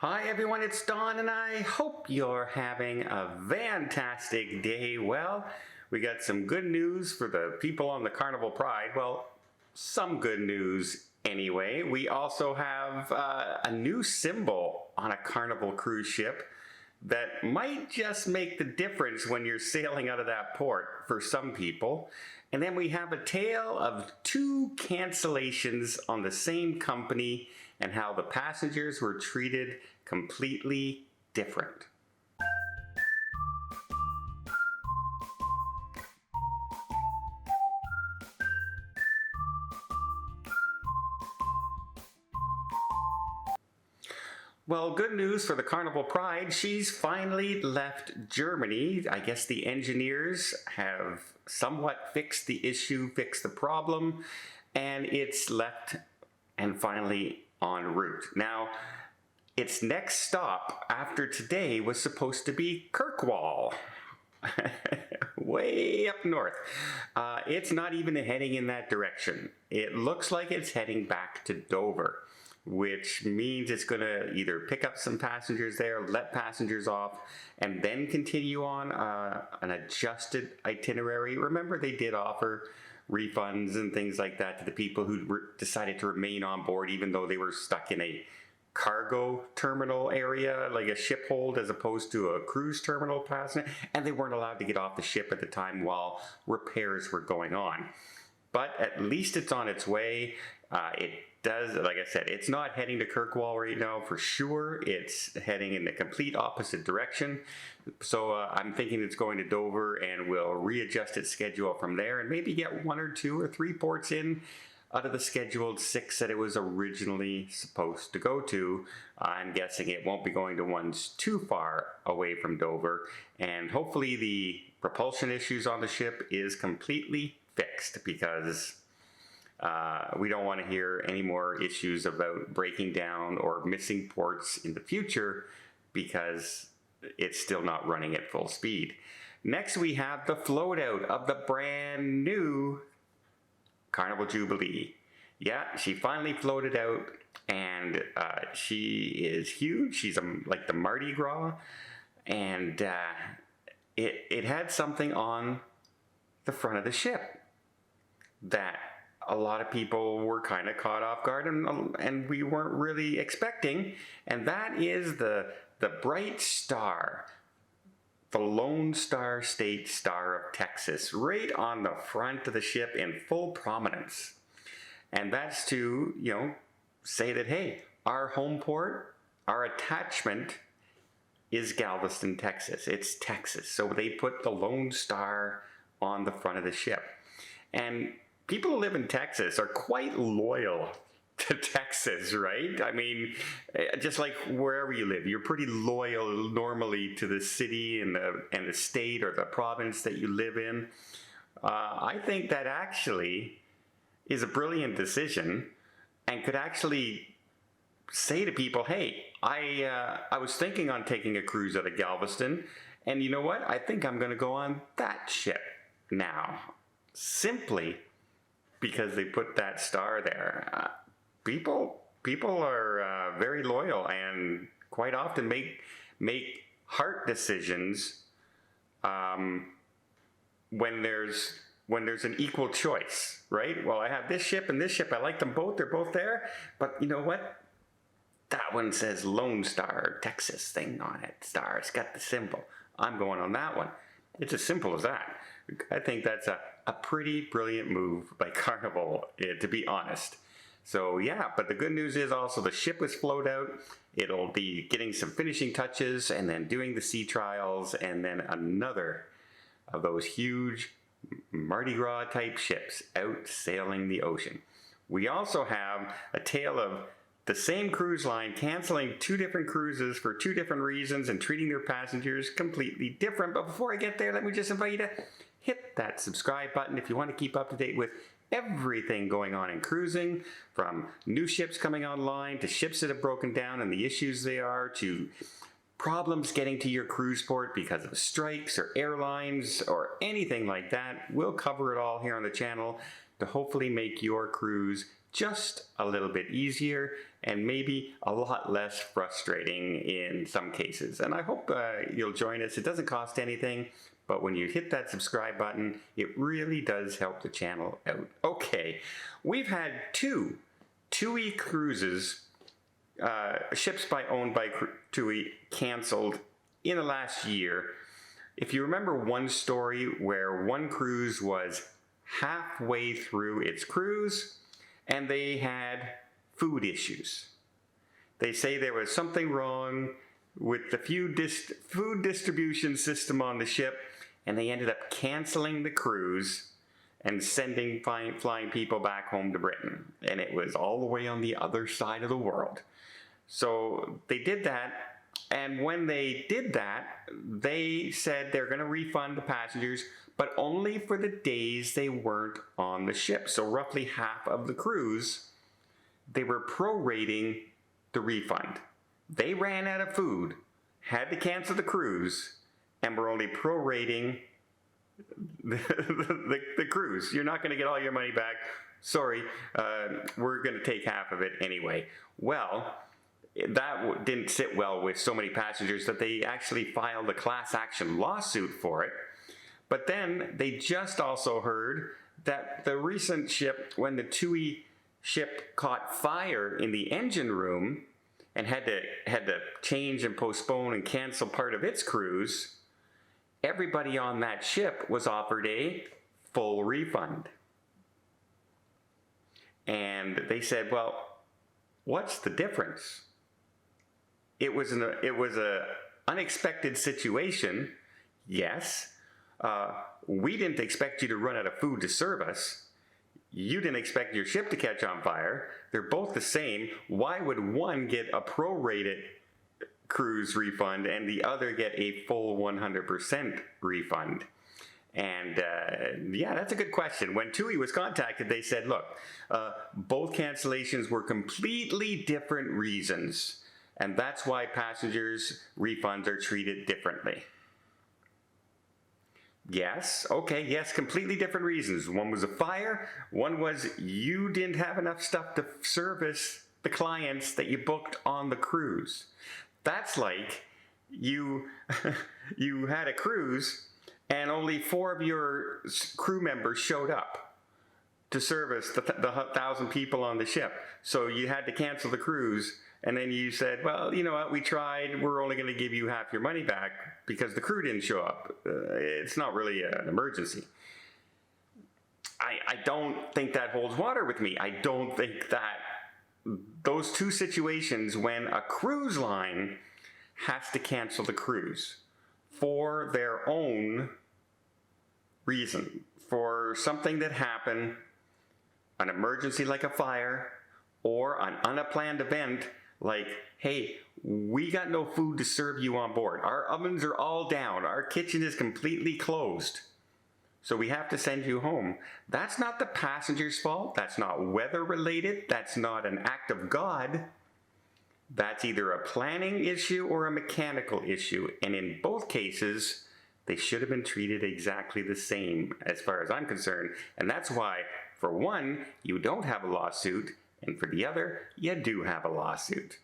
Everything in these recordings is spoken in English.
Hi everyone, it's Don and I hope you're having a fantastic day. Well, we got some good news for the people on the Carnival Pride. Well, some good news anyway. We also have a new symbol on a Carnival cruise ship that might just make the difference when you're sailing out of that port for some people. And then we have a tale of two cancellations on the same company and how the passengers were treated completely different. Well, good news for the Carnival Pride. She's finally left Germany. I guess the engineers have somewhat fixed the issue, fixed the problem, and it's left and finally en route. Now, its next stop after today was supposed to be Kirkwall, way up north. It's not even heading in that direction. It looks like it's heading back to Dover, which means it's going to either pick up some passengers there, let passengers off, and then continue on an adjusted itinerary. Remember, they did offer refunds and things like that to the people who decided to remain on board even though they were stuck in a cargo terminal area, like a ship hold as opposed to a cruise terminal passenger, and they weren't allowed to get off the ship at the time while repairs were going on. But at least it's on its way. It does, like I said, it's not heading to Kirkwall right now for sure. It's heading in the complete opposite direction. So I'm thinking it's going to Dover, and we'll readjust its schedule from there and maybe get 1 or 2 or 3 ports in out of the scheduled 6 that it was originally supposed to go to. I'm guessing it won't be going to ones too far away from Dover, and hopefully the propulsion issues on the ship is completely fixed, because we don't want to hear any more issues about breaking down or missing ports in the future, because it's still not running at full speed. Next, we have the float out of the brand new Carnival Jubilee. Yeah, she finally floated out, and she is huge. She's like the Mardi Gras, and it had something on the front of the ship that a lot of people were kind of caught off guard, and we weren't really expecting, and that is the bright star, the Lone Star State Star of Texas, right on the front of the ship in full prominence. And that's to, say that, hey, our home port, our attachment is Galveston, Texas. It's Texas. So they put the Lone Star on the front of the ship. And people who live in Texas are quite loyal to Texas, right? I mean, just like wherever you live, you're pretty loyal normally to the city and the state or the province that you live in. I think that actually is a brilliant decision, and could actually say to people, hey, I was thinking on taking a cruise out of Galveston, and you know what? I think I'm going to go on that ship now, simply because they put that star there. People are very loyal, and quite often make heart decisions when there's an equal choice, right? Well, I have this ship and this ship. I like them both. They're both there. But you know what? That one says Lone Star Texas thing on it. Star. It's got the symbol. I'm going on that one. It's as simple as that. I think that's a pretty brilliant move by Carnival, to be honest. So yeah, but the good news is also the ship was float out. It'll be getting some finishing touches and then doing the sea trials, and then another of those huge Mardi Gras type ships out sailing the ocean. We also have a tale of the same cruise line canceling 2 different cruises for 2 different reasons and treating their passengers completely different. But before I get there, let me just invite you to hit that subscribe button if you want to keep up to date with everything going on in cruising, from new ships coming online to ships that have broken down and the issues they are, to problems getting to your cruise port because of strikes or airlines or anything like that. We'll cover it all here on the channel to hopefully make your cruise just a little bit easier and maybe a lot less frustrating in some cases. And I hope you'll join us. It doesn't cost anything, but when you hit that subscribe button, it really does help the channel out. Okay, we've had two TUI cruises, ships owned by TUI, canceled in the last year. If you remember one story where one cruise was halfway through its cruise and they had food issues. They say there was something wrong with the food distribution system on the ship, and they ended up canceling the cruise and flying people back home to Britain. And it was all the way on the other side of the world. So they did that, and when they did that, they said they're going to refund the passengers, but only for the days they weren't on the ship. So roughly half of the cruise, they were prorating the refund. They ran out of food, had to cancel the cruise, and were only prorating the cruise. You're not going to get all your money back. Sorry, we're going to take half of it anyway. Well, that didn't sit well with so many passengers that they actually filed a class action lawsuit for it. But then they just also heard that the recent ship, when the TUI ship caught fire in the engine room and had to change and postpone and cancel part of its cruise, everybody on that ship was offered a full refund. And they said, well, what's the difference? It was a unexpected situation, yes. We didn't expect you to run out of food to serve us. You didn't expect your ship to catch on fire. They're both the same. Why would one get a prorated cruise refund and the other get a full 100% refund? And yeah, that's a good question. When TUI was contacted, they said, look, both cancellations were completely different reasons, and that's why passengers' refunds are treated differently. Yes, okay, yes, completely different reasons. One was a fire, one was you didn't have enough stuff to service the clients that you booked on the cruise. That's like you had a cruise and only 4 of your crew members showed up to service the 1,000 people on the ship. So you had to cancel the cruise, and then you said, well, you know what, we tried, we're only going to give you half your money back because the crew didn't show up. It's not really an emergency. I don't think that holds water with me. I don't think that those two situations, when a cruise line has to cancel the cruise for their own reason, for something that happened, an emergency like a fire, or an unplanned event like, hey, we got no food to serve you on board. Our ovens are all down. Our kitchen is completely closed. So we have to send you home. That's not the passenger's fault. That's not weather related. That's not an act of God. That's either a planning issue or a mechanical issue. And in both cases, they should have been treated exactly the same as far as I'm concerned. And that's why, for one, you don't have a lawsuit, and for the other, you do have a lawsuit.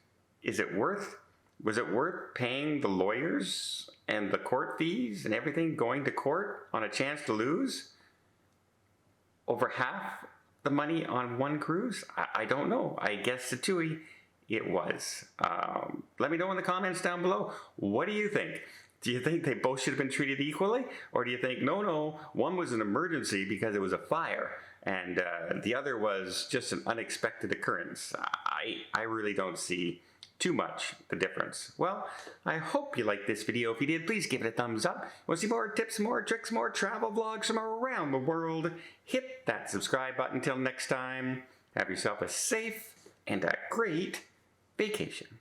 Was it worth paying the lawyers and the court fees and everything, going to court on a chance to lose over half the money on one cruise? I don't know. I guess to TUI, it was. Let me know in the comments down below. What do you think? Do you think they both should have been treated equally? Or do you think, no, one was an emergency because it was a fire, and the other was just an unexpected occurrence? I really don't see too much the difference. Well, I hope you liked this video. If you did, please give it a thumbs up. Want to see more tips, more tricks, more travel vlogs from around the world? Hit that subscribe button. Until next time, have yourself a safe and a great vacation.